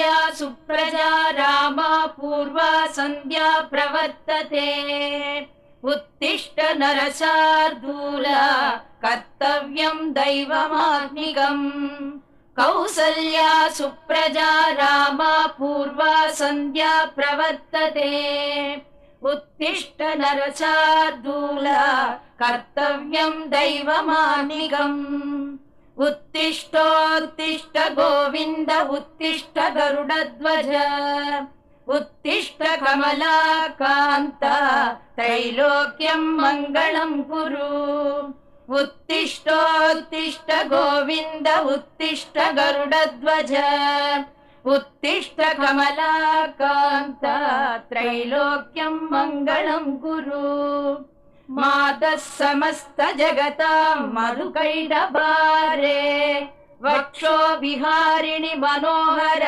कौसल्या सुप्रजा रामा पूर्वा सन्ध्या प्रवर्तते उत्तिष्ठ नरशार्दूल कर्तव्यं दैवमात्मिकम् कौसल्या सुप्रजा रामा पूर्वा सन्ध्या प्रवर्तते उत्तिष्ठ नरशार्दूल कर्तव्यं दैवमात्मिकम् उत्तिष्ठोत्तिष्ठ गोविन्द उत्तिष्ठ गरुडध्वज उत्तिष्ठ कमलाकान्त त्रैलोक्यं मङ्गलं कुरु उत्तिष्ठोत्तिष्ठ गोविन्द उत्तिष्ठ गरुडध्वज उत्तिष्ठ कमलाकान्त त्रैलोक्यं मङ्गलं कुरु मातः समस्त जगतां मधुकैटभारे वक्षो विहारिणि मनोहर